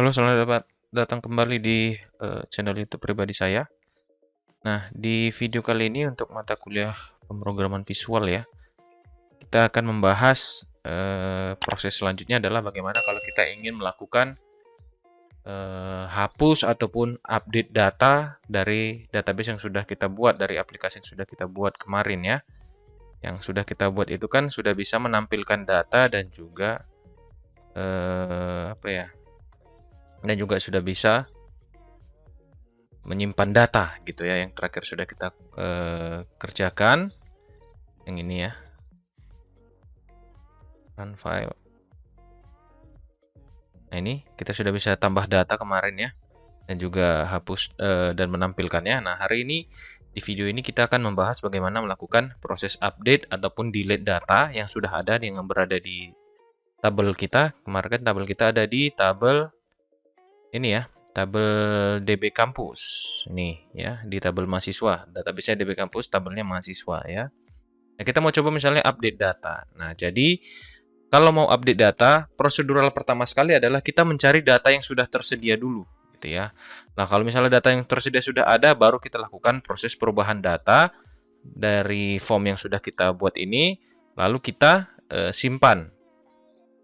Halo, selamat datang kembali di channel YouTube pribadi saya. Nah, di video kali ini untuk mata kuliah pemrograman visual ya, kita akan membahas proses selanjutnya adalah bagaimana kalau kita ingin melakukan hapus ataupun update data dari database yang sudah kita buat, dari aplikasi yang sudah kita buat kemarin ya. Yang sudah kita buat itu kan sudah bisa menampilkan data dan juga apa ya? Dan juga sudah bisa menyimpan data gitu ya. Yang terakhir sudah kita kerjakan yang ini ya, run file. Nah, ini kita sudah bisa tambah data kemarin ya, dan juga hapus dan menampilkannya. Nah, hari ini di video ini kita akan membahas bagaimana melakukan proses update ataupun delete data yang sudah ada, yang berada di tabel kita. Kemarin kan tabel kita ada di tabel ini ya, tabel DB Kampus. Ini ya, di tabel mahasiswa. Database-nya DB Kampus, tabelnya mahasiswa ya. Nah, kita mau coba misalnya update data. Nah, jadi kalau mau update data, prosedural pertama sekali adalah kita mencari data yang sudah tersedia dulu, gitu ya. Nah, kalau misalnya data yang tersedia sudah ada, baru kita lakukan proses perubahan data dari form yang sudah kita buat ini, lalu kita simpan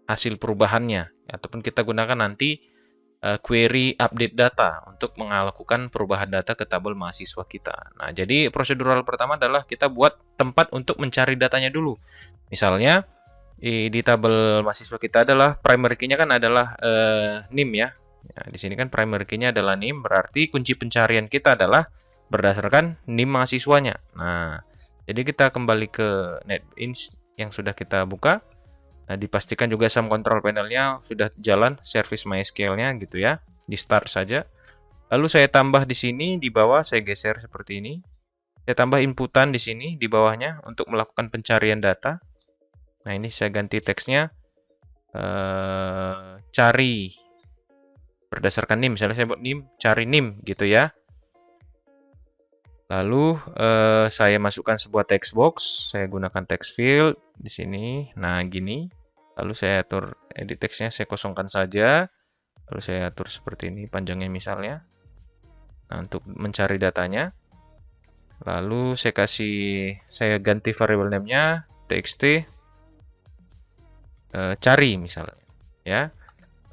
hasil perubahannya, ataupun kita gunakan nanti query update data untuk melakukan perubahan data ke tabel mahasiswa kita. Nah, jadi prosedural pertama adalah kita buat tempat untuk mencari datanya dulu. Misalnya, di tabel mahasiswa kita adalah primary key-nya kan adalah NIM ya. Ya. Di sini kan primary key-nya adalah NIM, berarti kunci pencarian kita adalah berdasarkan NIM mahasiswanya. Nah, jadi kita kembali ke NetBeans yang sudah kita buka. Nah, dipastikan juga SAM control panel-nya sudah jalan, service MySQL-nya gitu ya. Di start saja. Lalu saya tambah di sini, di bawah saya geser seperti ini. Saya tambah inputan di sini, di bawahnya untuk melakukan pencarian data. Nah, ini saya ganti teksnya cari berdasarkan NIM. Misalnya saya buat NIM, cari NIM gitu ya. Lalu saya masukkan sebuah text box. Saya gunakan text field di sini. Nah, gini. Lalu saya atur edit teksnya, saya kosongkan saja. Lalu saya atur seperti ini panjangnya misalnya. Nah, untuk mencari datanya. Lalu saya ganti variable name-nya txt cari misalnya ya.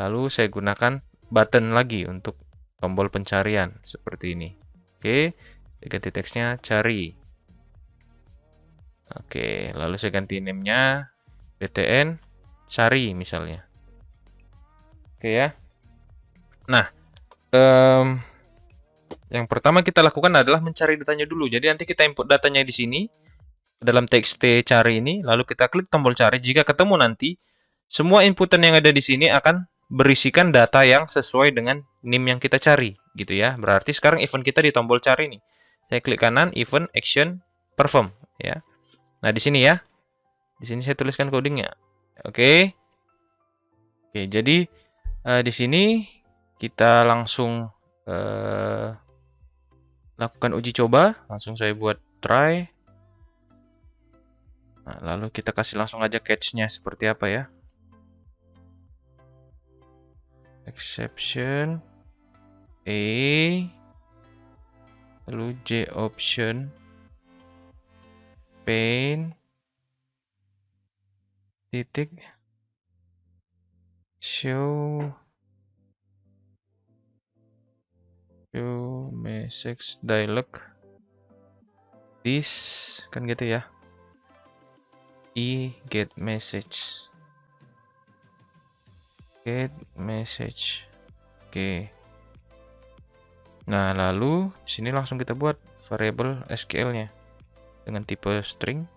Lalu saya gunakan button lagi untuk tombol pencarian seperti ini. Oke, saya ganti teksnya cari. Oke, lalu saya ganti name-nya btn cari misalnya. Oke ya. Nah, yang pertama kita lakukan adalah mencari datanya dulu. Jadi nanti kita input datanya di sini dalam txt cari ini, lalu kita klik tombol cari. Jika ketemu nanti, semua inputan yang ada di sini akan berisikan data yang sesuai dengan NIM yang kita cari, gitu ya. Berarti sekarang event kita di tombol cari nih. Saya klik kanan, event, action, perform, ya. Nah, di sini ya. Di sini saya tuliskan codingnya. Oke. Oke, jadi di sini kita langsung lakukan uji coba. Langsung saya buat try. Nah, lalu kita kasih langsung aja catch-nya seperti apa ya. Exception A, lalu J option, paint, titik, show message dialog, this, kan gitu ya. Get message. Oke. Nah, lalu sini langsung kita buat variable SQL-nya dengan tipe string.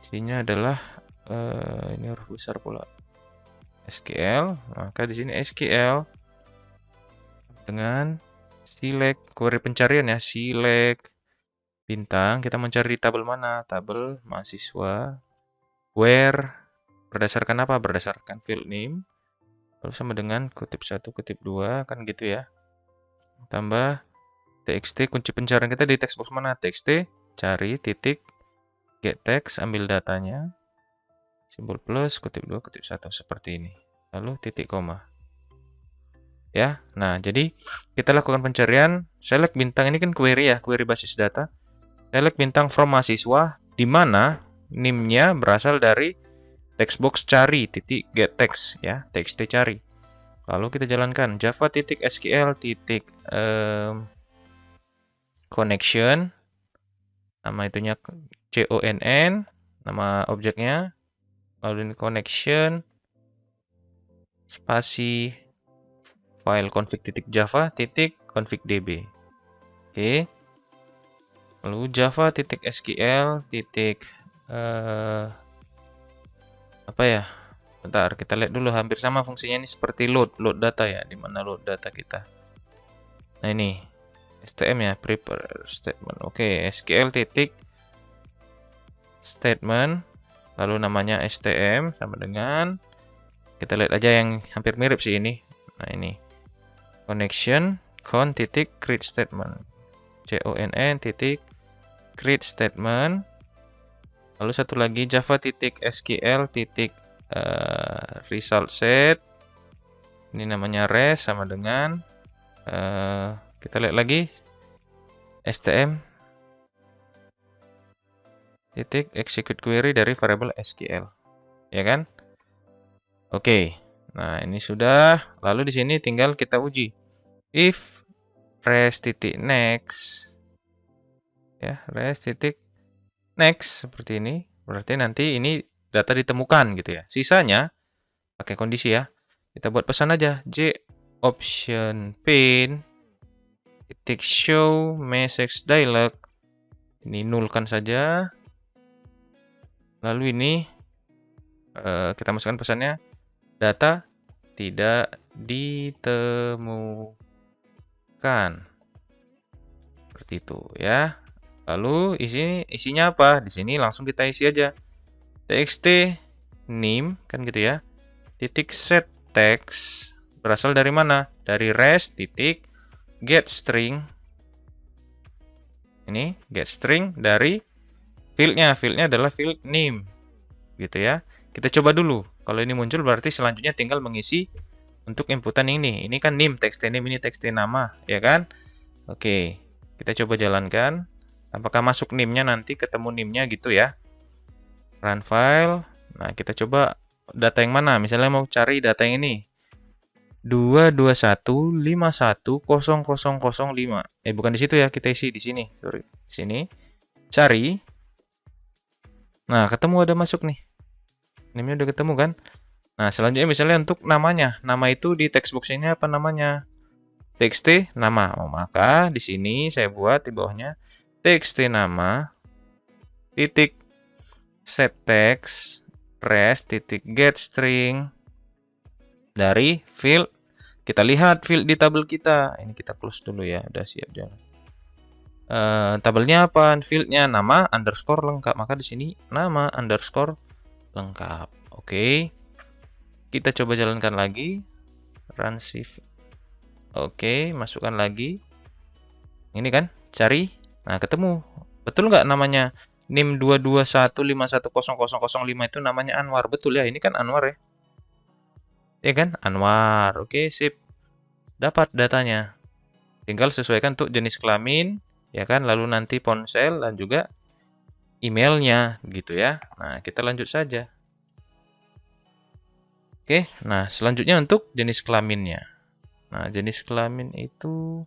Isinya adalah ini huruf besar pula. SQL. Maka di sini SQL dengan select query pencarian ya, select bintang. Kita mencari di tabel mana? Tabel mahasiswa. Where berdasarkan apa? Berdasarkan field name. Lalu sama dengan kutip 1, kutip 2, kan gitu ya. Tambah txt, kunci pencarian kita di text box mana? Txt, cari, titik, get text, ambil datanya. Simbol plus, kutip 2, kutip 1, seperti ini. Lalu titik koma. ya. Nah, jadi kita lakukan pencarian, select bintang ini kan query ya, query basis data. Select bintang from mahasiswa, di mana NIM-nya berasal dari text box cari titik get text ya, txt cari. Lalu kita jalankan java titik sql titik connection, nama itunya conn, nama objeknya, lalu ini connection spasi file config titik java titik config db. Oke. Lalu java titik sql titik apa ya? Bentar, kita lihat dulu, hampir sama fungsinya ini seperti load data ya, di mana load data kita. Nah ini STM ya, prepare statement. Oke, SQL titik statement, lalu namanya STM sama dengan, kita lihat aja yang hampir mirip sih ini. Nah ini connection con titik create statement, conn titik create statement. Lalu satu lagi java titik sql titik result set, ini namanya res sama dengan kita lihat lagi stm titik execute query dari variable SQL, ya kan? Oke, nah ini sudah. Lalu di sini tinggal kita uji if res titik next, ya res titik next seperti ini, berarti nanti ini data ditemukan gitu ya. Sisanya pakai kondisi ya, kita buat pesan aja j option pin titik show message dialog, ini nulkan saja. Lalu ini kita masukkan pesannya data tidak ditemukan, seperti itu ya. Lalu isinya apa? Di sini langsung kita isi aja txt name kan gitu ya, titik set text berasal dari mana? Dari res titik get string, ini get string dari fieldnya adalah field name gitu ya. Kita coba dulu, kalau ini muncul berarti selanjutnya tinggal mengisi untuk inputan ini kan name, txt name, ini txt nama ya kan. Oke, kita coba jalankan apakah masuk name-nya, nanti ketemu name-nya gitu ya. Run file. Nah kita coba data yang mana, misalnya mau cari data yang ini 221510005. Bukan di situ ya, kita isi di sini. Sorry, di sini. Cari. Nah, ketemu, ada masuk nih. Name-nya udah ketemu kan? Nah, selanjutnya misalnya untuk namanya. Nama itu di text box ini apa namanya? Txt nama. Maka di sini saya buat di bawahnya txt nama titik set text res titik get string dari field. Kita lihat field di tabel kita. Ini kita close dulu ya, udah siap jalan. Tabelnya apa? Fieldnya nama underscore lengkap. Maka di sini nama underscore lengkap. Oke. Kita coba jalankan lagi. Run shift. Oke, masukkan lagi. Ini kan, cari. Nah, ketemu. Betul nggak namanya? NIM 221510005 itu namanya Anwar. Betul ya, ini kan Anwar ya. Ya kan? Anwar. Oke, sip. Dapat datanya. Tinggal sesuaikan untuk jenis kelamin, ya kan? Lalu nanti ponsel dan juga emailnya gitu ya. Nah, kita lanjut saja. Oke, nah selanjutnya untuk jenis kelaminnya. Nah, jenis kelamin itu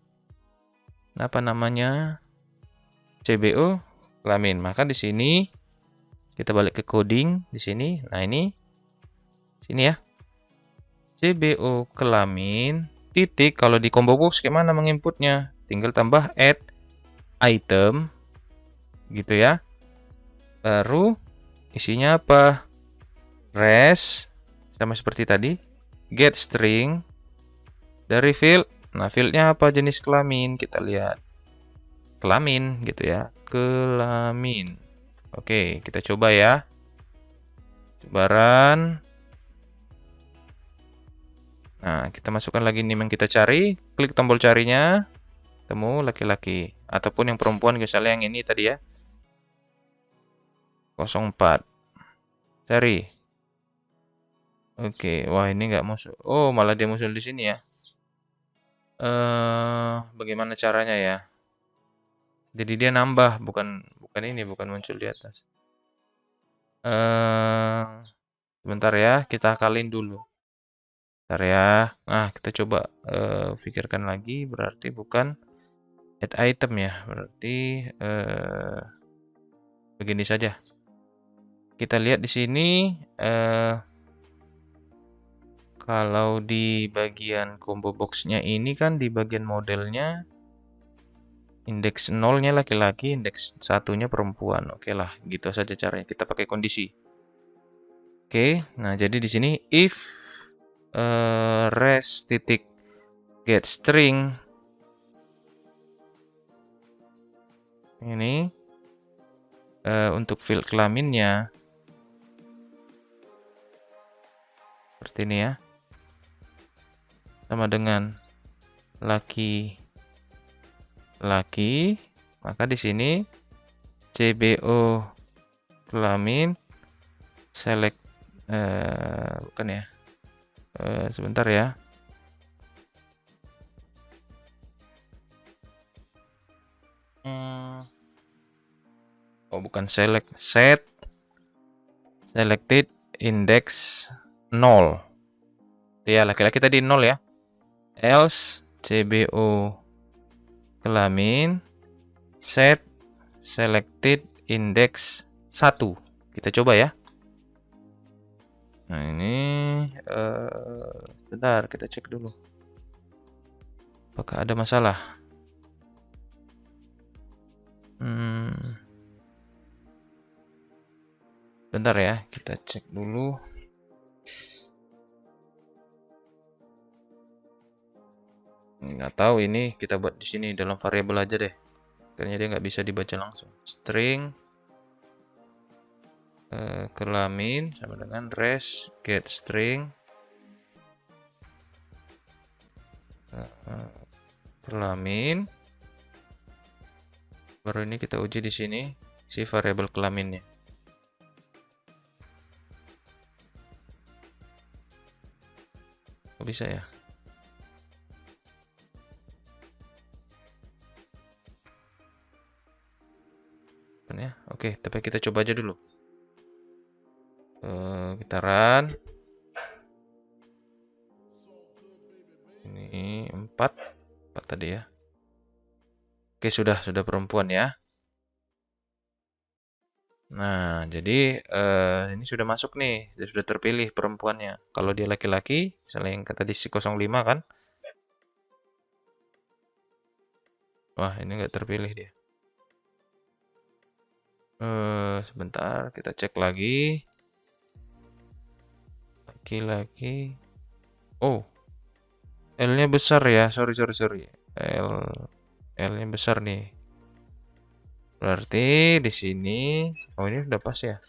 apa namanya? CBO kelamin. Maka di sini kita balik ke coding di sini. Nah, ini sini ya. CBO kelamin titik, kalau di combo box gimana menginputnya? Tinggal tambah add item gitu ya. Baru isinya apa? Res sama seperti tadi. Get string dari field. Nah, fieldnya apa? Jenis kelamin. Kita lihat kelamin gitu ya. Kelamin. Oke, kita coba ya. Sebaran. Nah, kita masukkan lagi name yang kita cari. Klik tombol carinya. Temu laki-laki. Ataupun yang perempuan, misalnya yang ini tadi ya. 04. Cari. Oke, wah ini nggak muncul. Oh, malah dia muncul di sini ya. Bagaimana caranya ya? Jadi dia nambah, bukan bukan ini, bukan muncul di atas. Eh, Sebentar ya, kita akalin dulu. Bentar ya. Nah, kita coba pikirkan lagi. Berarti bukan add item ya. Berarti begini saja. Kita lihat di sini. eh Kalau di bagian combo box-nya ini kan di bagian modelnya indeks 0-nya laki-laki, indeks 1-nya perempuan. Oke lah, gitu saja caranya. Kita pakai kondisi. Oke, nah jadi di sini if res titik get string ini untuk field kelaminnya seperti ini ya, sama dengan laki-laki, maka di sini CBO kelamin select bukan ya, sebentar ya. Oh bukan select, set selected index 0. Ya laki-laki tadi 0 ya. Else CBO kelamin set selected index 1. Kita coba ya. Nah ini bentar kita cek dulu. Apakah ada masalah? Bentar ya, kita cek dulu. Nggak tahu ini kita buat di sini dalam variabel aja deh. Kayaknya dia nggak bisa dibaca langsung. String kelamin sama dengan res get string kelamin. Baru ini kita uji di sini si variabel kelaminnya. Kok bisa ya? Ya, oke, tapi kita coba aja dulu. Kita run. Ini 4 tadi ya. Oke, sudah perempuan ya. Nah, jadi ini sudah masuk nih, dia sudah terpilih perempuannya. Kalau dia laki-laki, misalnya yang tadi si 05 kan. Wah, ini nggak terpilih dia. Sebentar, kita cek lagi. Laki-laki. Oh, L-nya besar ya. Sorry. L-nya besar nih. Berarti di sini, oh ini udah pas ya.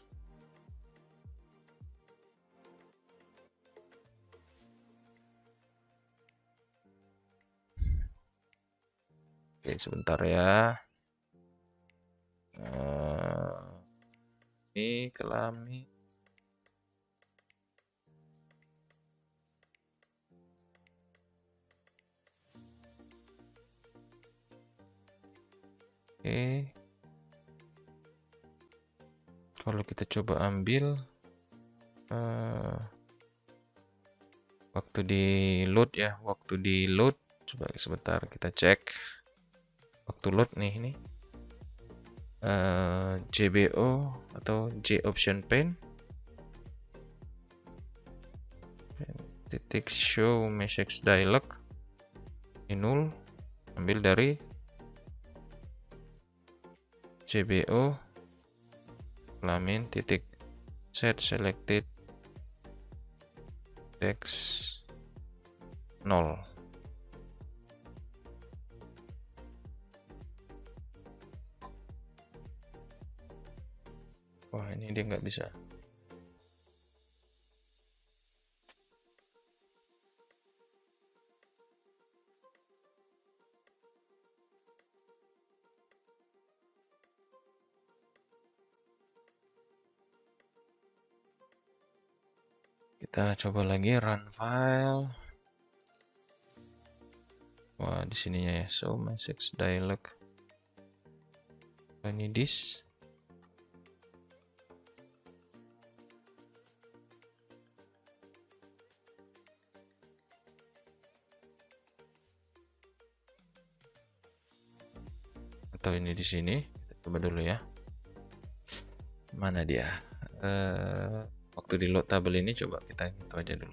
Oke, sebentar ya. Ini kelamin. Oke. Kalau kita coba ambil waktu di load ya, waktu di load, coba sebentar kita cek waktu load nih ini JBO atau J option pane titik show message dialog ini null, ambil dari JBO kelamin titik set selected text 0. Wah ini dia nggak bisa. Kita coba lagi run file. Wah, di sininya ya. So message dialog. Ini this. Atau ini di sini. Kita coba dulu ya. Mana dia? Waktu di load tabel ini coba kita gitu aja dulu.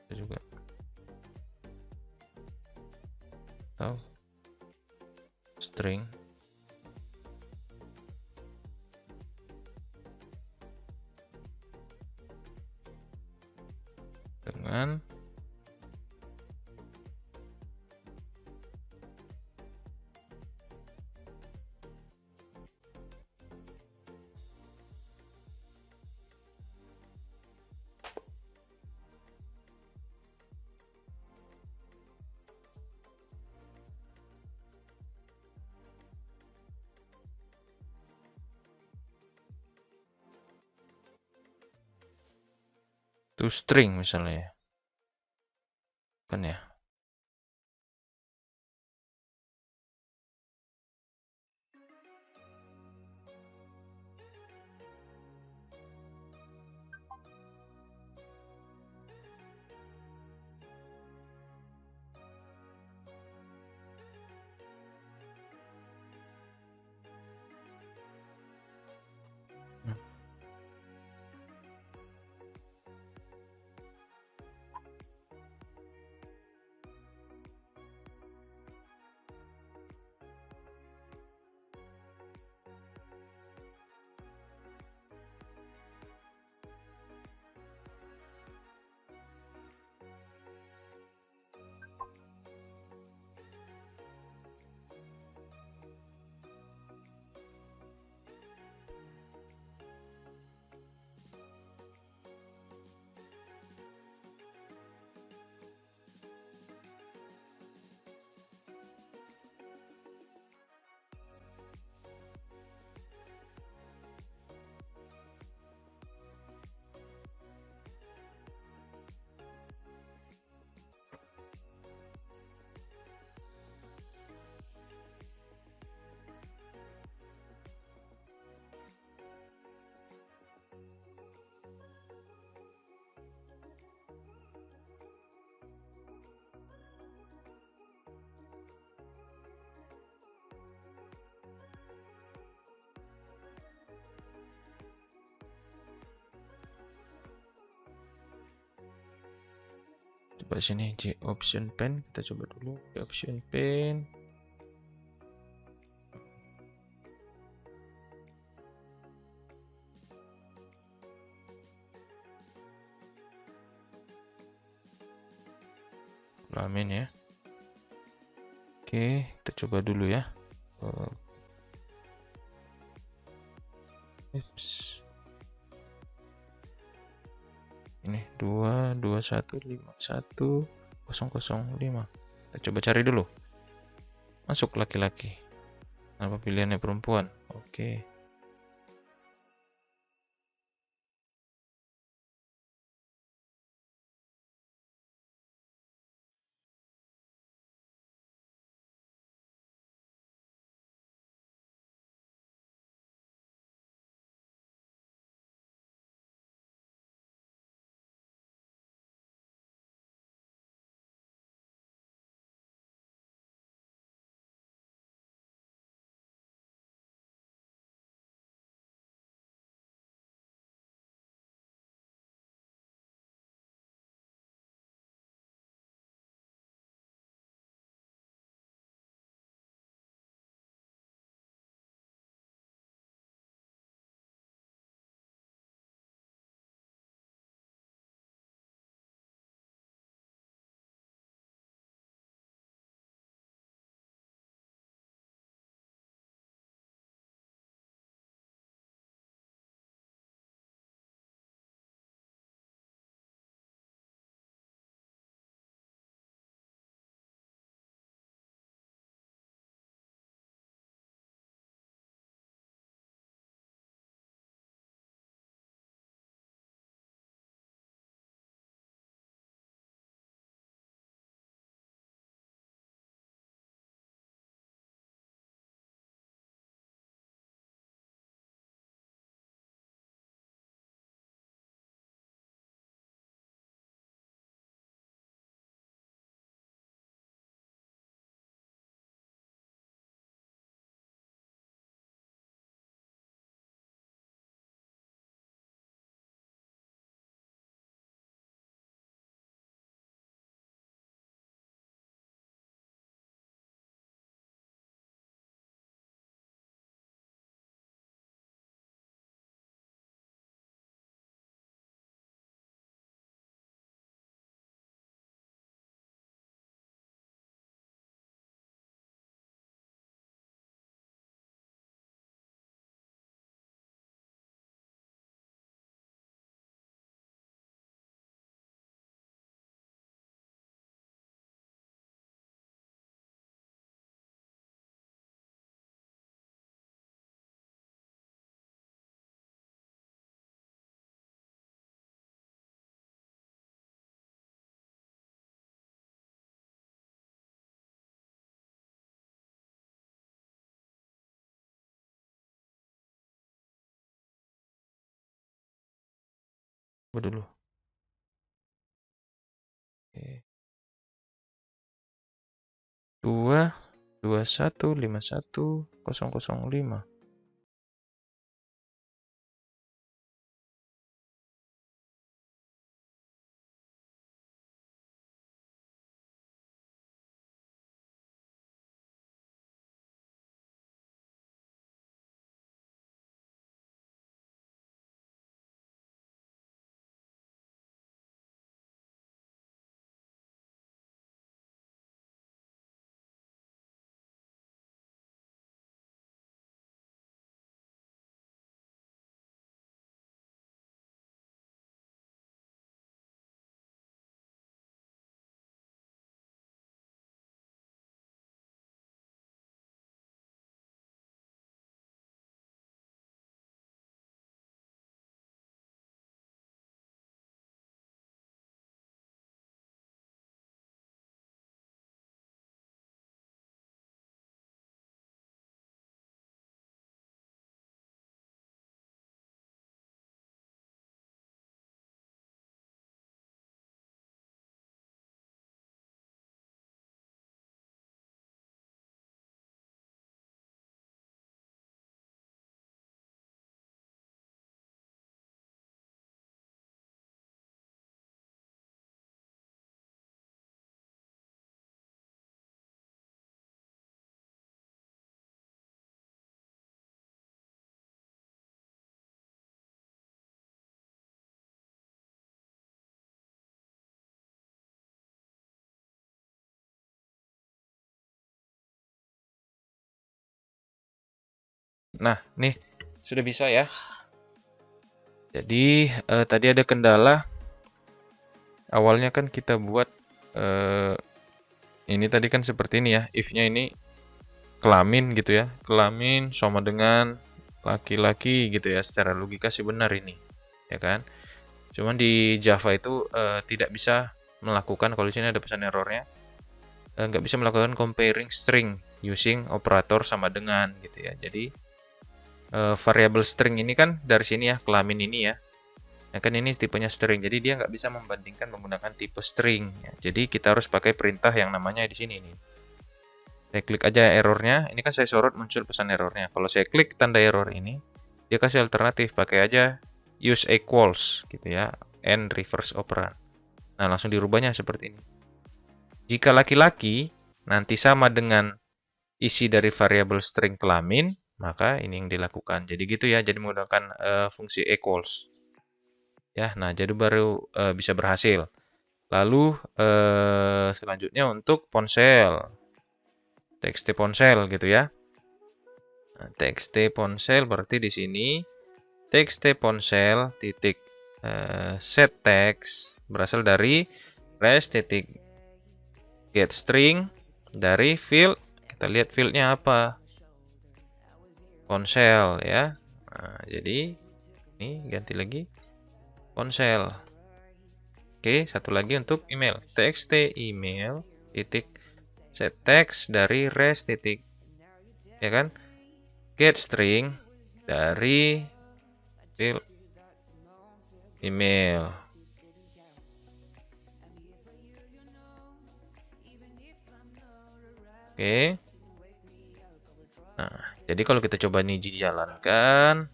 Kita juga. Atau string. Dengan to string misalnya ya. Kan ya. Coba sini J option pen, kita coba dulu J option pen. Amin ya. Oke, kita coba dulu ya. Ini 2215105. Kita coba cari dulu. Masuk laki-laki. Apa pilihannya perempuan? Oke. Coba dulu. Oke. 22151 005. Nah, nih sudah bisa ya. Jadi tadi ada kendala. Awalnya kan kita buat ini tadi kan seperti ini ya. If-nya ini kelamin gitu ya. Kelamin sama dengan laki-laki gitu ya. Secara logika sih benar ini, ya kan? Cuman di Java itu tidak bisa melakukan, kalau di sini ada pesan errornya, nggak bisa melakukan comparing string using operator sama dengan gitu ya. Jadi variable string ini kan dari sini ya, kelamin ini ya. Ya kan ini tipenya string, jadi dia nggak bisa membandingkan menggunakan tipe string. Ya. Jadi kita harus pakai perintah yang namanya di sini nih. Saya klik aja errornya, ini kan saya sorot muncul pesan errornya. Kalau saya klik tanda error ini, dia kasih alternatif, pakai aja use equals gitu ya, and reverse operand. Nah langsung dirubahnya seperti ini. Jika laki-laki nanti sama dengan isi dari variabel string kelamin, maka ini yang dilakukan. Jadi gitu ya, jadi menggunakan fungsi equals. Ya, nah jadi baru bisa berhasil. Lalu selanjutnya untuk ponsel, txt ponsel gitu ya. Nah, txt ponsel berarti di sini txt ponsel titik set text berasal dari res titik get string dari field. Kita lihat fieldnya apa, ponsel ya. Nah, jadi ini ganti lagi ponsel. Oke, satu lagi untuk email. Txt email titik set text dari res titik, ya kan, get string dari field email. Oke. Nah, jadi kalau kita coba ini dijalankan,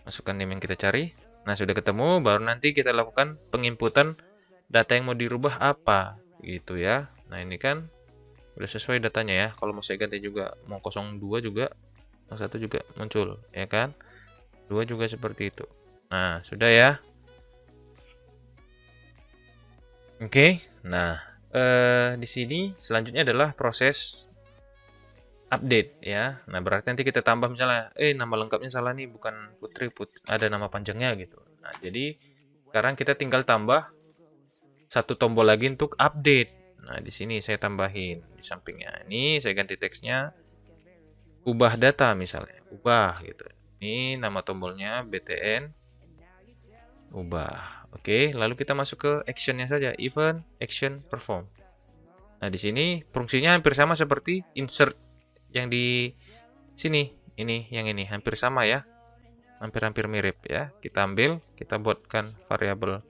masukkan name yang kita cari. Nah, sudah ketemu, baru nanti kita lakukan penginputan data yang mau dirubah apa, gitu ya. Nah, ini kan udah sesuai datanya ya. Kalau mau saya ganti juga, mau 02 juga, 01 juga muncul, ya kan. 2 juga seperti itu. Nah, sudah ya. Oke, nah di sini selanjutnya adalah proses update ya. Nah, berarti nanti kita tambah misalnya, nama lengkapnya salah nih, bukan Putri, ada nama panjangnya gitu. Nah, jadi sekarang kita tinggal tambah satu tombol lagi untuk update. Nah, di sini saya tambahin di sampingnya. Ini saya ganti teksnya ubah data misalnya, ubah gitu. Ini nama tombolnya btn ubah. Oke, lalu kita masuk ke actionnya saja, event action perform. Nah, di sini fungsinya hampir sama seperti insert yang di sini. Ini yang ini hampir sama ya. hampir-hampir mirip ya. Kita ambil, kita buatkan variabel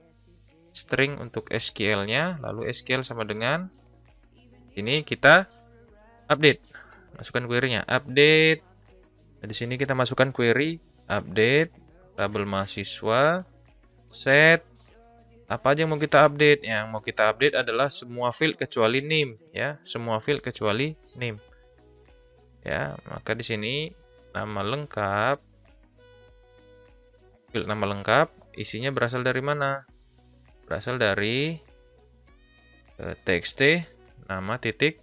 string untuk SQL-nya, lalu SQL sama dengan ini kita update. Masukkan query-nya, update. Nah, di sini kita masukkan query update tabel mahasiswa set apa aja yang mau kita update. Yang mau kita update adalah semua field kecuali name ya, semua field kecuali name. Ya, maka di sini nama lengkap, field nama lengkap isinya berasal dari mana? Berasal dari txt nama titik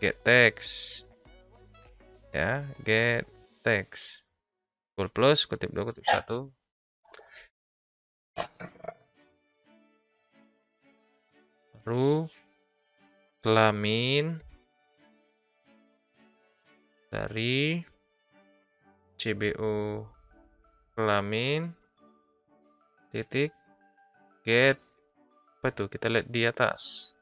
get text. Ya, get text. Plus kutip 2 kutip 1. Baru kelamin dari CBO kelamin titik get apa tuh, kita lihat di atas.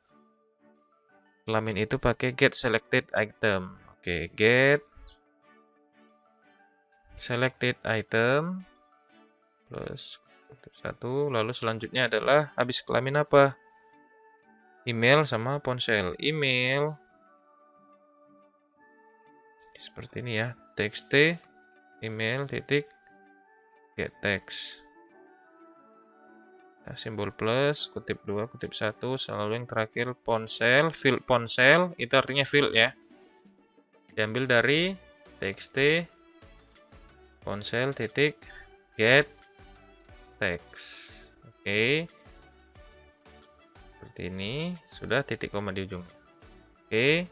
Kelamin itu pakai get selected item. Oke, get selected item plus 1. Lalu selanjutnya adalah habis kelamin apa? Email sama ponsel. Email seperti ini ya, txt email titik get text. Nah, simbol plus, kutip 2, kutip 1, selalu yang terakhir ponsel, field ponsel, itu artinya field ya. Diambil dari txt ponsel titik get text. Oke. Seperti ini, sudah titik koma di ujung. Oke.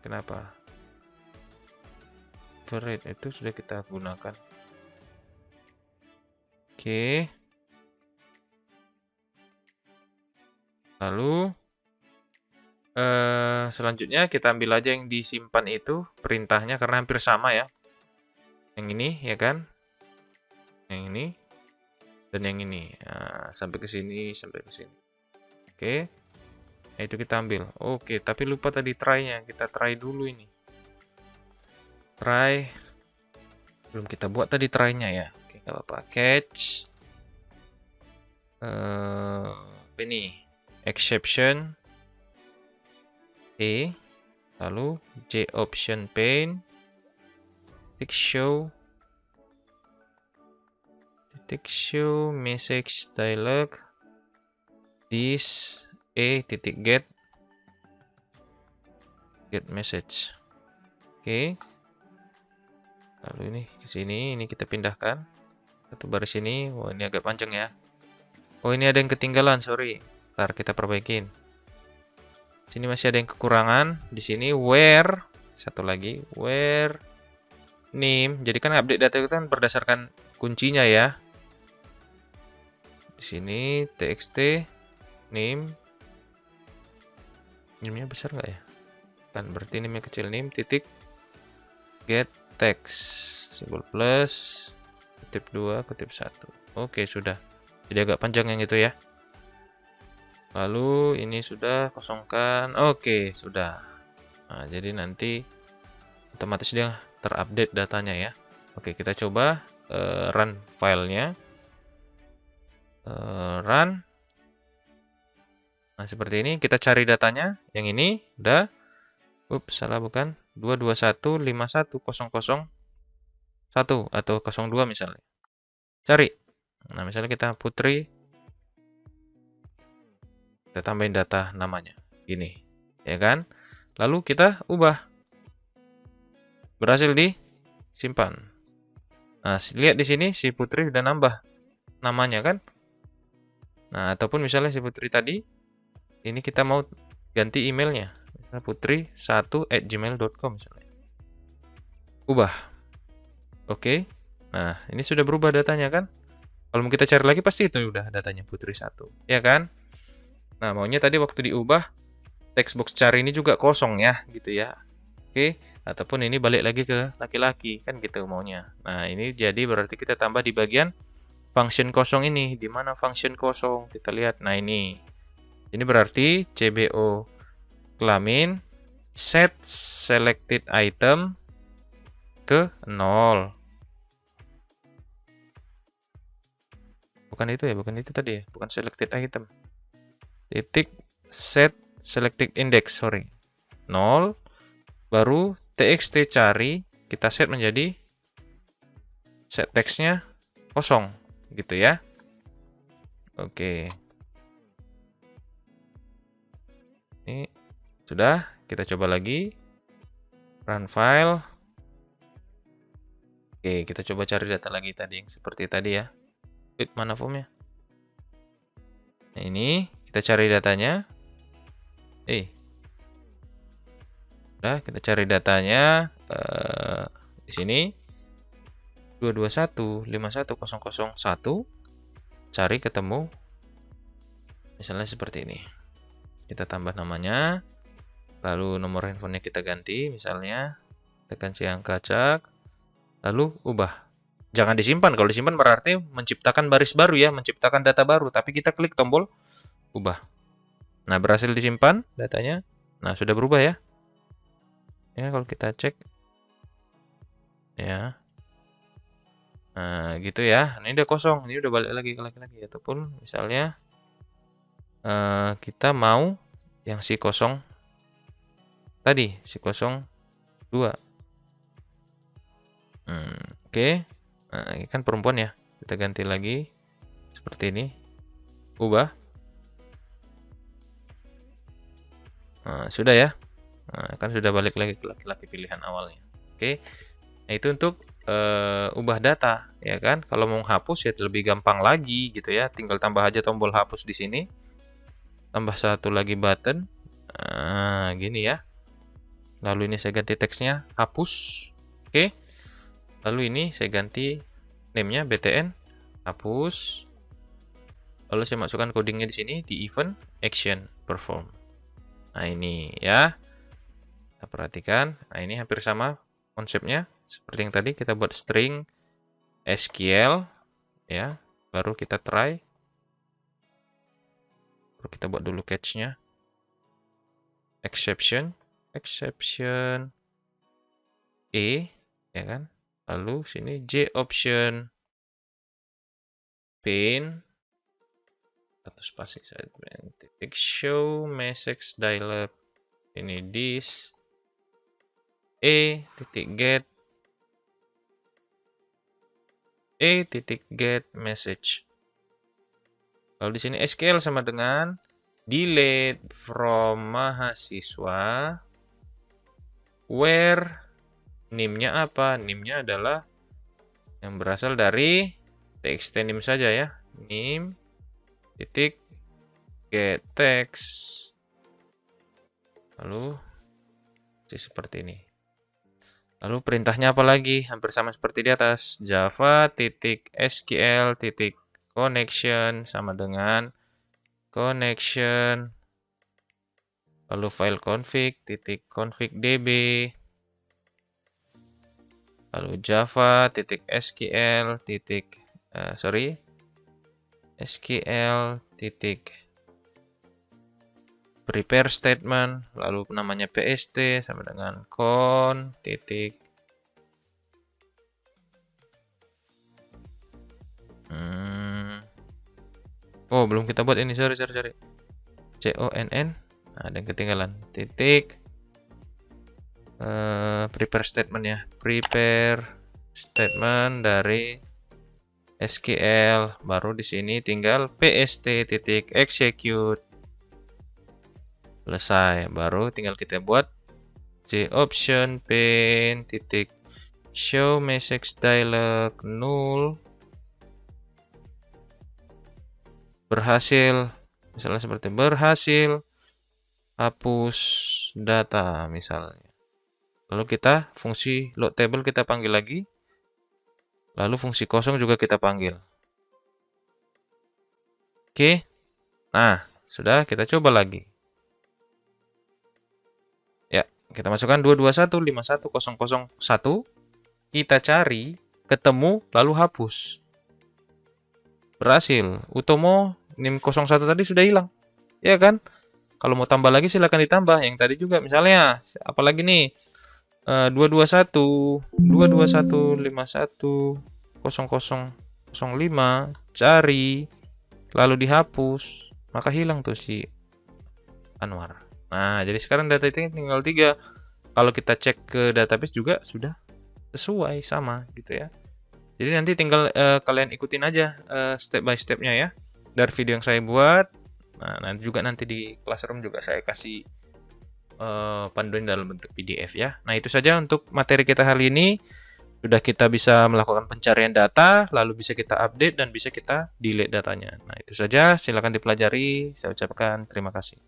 Kenapa? Override itu sudah kita gunakan. Oke. Lalu selanjutnya kita ambil aja yang disimpan itu perintahnya karena hampir sama ya. Yang ini ya kan? Yang ini dan yang ini. Nah, sampai ke sini, sampai ke sini. Oke. Nah, itu kita ambil. Oke, tapi lupa tadi try-nya. Kita try dulu ini. Try. Belum kita buat tadi try-nya ya. Oke, nggak apa-apa. Catch. Ini exception E, lalu J option pane, titik show message dialog, this E titik get message. Oke. Lalu ini ke sini, ini kita pindahkan satu baris ini. Wah, ini agak panjang ya. Oh, ini ada yang ketinggalan, sorry. Ntar kita perbaikin. Sini masih ada yang kekurangan. Di sini where, satu lagi where name. Jadi kan update data itu kan berdasarkan kuncinya ya. Di sini txt name. Name-nya besar nggak ya? Kan berarti name-nya kecil, name titik get text, simbol plus, kutip 2, kutip 1. Oke, sudah. Jadi agak panjang yang itu ya. Lalu ini sudah kosongkan. Oke, sudah. Nah, jadi nanti otomatis dia terupdate datanya ya. Oke, kita coba run filenya. Run. Nah, seperti ini kita cari datanya. Yang ini udah. Ups, salah bukan. 2215100 1 atau 02 misalnya. Cari. Nah, misalnya kita Putri. Kita tambahin data namanya. Gini. Ya kan? Lalu kita ubah. Berhasil disimpan. Nah, lihat di sini si Putri udah nambah namanya kan? Nah, ataupun misalnya si Putri tadi, ini kita mau ganti emailnya. Misalnya putri1@gmail.com misalnya. Ubah. Oke. Nah, ini sudah berubah datanya kan? Kalau mau kita cari lagi pasti itu udah datanya Putri1. Ya kan? Nah, maunya tadi waktu diubah, text box cari ini juga kosong ya, gitu ya. Oke. Ataupun ini balik lagi ke laki-laki, kan gitu maunya. Nah, ini jadi berarti kita tambah di bagian function kosong ini. Di mana function kosong? Kita lihat. Nah, ini. Ini berarti CBO kelamin set selected item ke 0. Bukan itu ya, bukan itu tadi ya, bukan selected item. Titik set selected index, sorry. 0, baru txt cari, kita set menjadi set text-nya kosong, gitu ya. Oke. Ini sudah, kita coba lagi. Run file. Oke, kita coba cari data lagi tadi yang seperti tadi ya. Mana formnya? Nah, ini kita cari datanya. Udah, kita cari datanya di sini 221510001. Cari ketemu. Misalnya seperti ini. Kita tambah namanya. Lalu nomor handphonenya kita ganti, misalnya tekan si angka cak, lalu ubah. Jangan disimpan, kalau disimpan berarti menciptakan baris baru ya, menciptakan data baru, tapi kita klik tombol ubah. Nah, berhasil disimpan datanya. Nah, sudah berubah ya. Ya, kalau kita cek ya. Nah, gitu ya. Ini udah kosong, ini udah balik lagi ke laki-laki. Ataupun misalnya kita mau yang si kosong tadi, si 02. Oke. Nah, ini kan perempuan ya. Kita ganti lagi seperti ini. Ubah. Nah, sudah ya. Nah, kan sudah balik lagi ke laki-laki pilihan awalnya. Oke. Nah, itu untuk ubah data, ya kan? Kalau mau hapus ya lebih gampang lagi gitu ya. Tinggal tambah aja tombol hapus di sini. Tambah satu lagi button. Nah, gini ya. Lalu ini saya ganti teksnya hapus. Oke. Lalu ini saya ganti name-nya btn hapus. Lalu saya masukkan codingnya di sini di event action perform. Nah, ini ya. Kita perhatikan. Nah, ini hampir sama konsepnya seperti yang tadi kita buat string SQL ya. Baru kita try. Baru kita buat dulu catch-nya. Exception ya kan? Lalu sini J option paint atau spasi titik show message dialog ini this titik get message. Lalu di sini SQL sama dengan delete from mahasiswa where name-nya apa? Name-nya adalah yang berasal dari txt name saja ya. Name titik get text. Lalu seperti ini. Lalu perintahnya apa lagi? Hampir sama seperti di atas. Java titik SQL titik connection sama dengan connection. Lalu file config titik config db. Lalu Java titik SQL titik SQL titik prepare statement, lalu namanya PST sama dengan con titik oh belum kita buat ini, sorry CONN. Nah, ada yang ketinggalan titik prepare statement ya, prepare statement dari SQL. Baru di sini tinggal PST titik execute. Selesai. Baru tinggal kita buat J option paint titik show message dialog null. Berhasil. Misalnya seperti berhasil hapus data misalnya. Lalu kita fungsi load table kita panggil lagi. Lalu fungsi kosong juga kita panggil. Oke. Nah, sudah, kita coba lagi. Ya, kita masukkan 221510001. Kita cari, ketemu, lalu hapus. Berhasil. Utomo NIM 01 tadi sudah hilang. Ya kan? Kalau mau tambah lagi silakan ditambah. Yang tadi juga misalnya, apalagi nih? 221 221 51 00 05 cari, lalu dihapus, maka hilang tuh si Anwar. Nah, jadi sekarang data itu tinggal 3. Kalau kita cek ke database juga sudah sesuai, sama gitu ya. Jadi nanti tinggal kalian ikutin aja step by stepnya ya dari video yang saya buat. Nah, nanti di Classroom juga saya kasih panduan dalam bentuk PDF ya. Nah, itu saja untuk materi kita hari ini. Sudah kita bisa melakukan pencarian data, lalu bisa kita update dan bisa kita delete datanya. Nah, itu saja. Silakan dipelajari. Saya ucapkan terima kasih.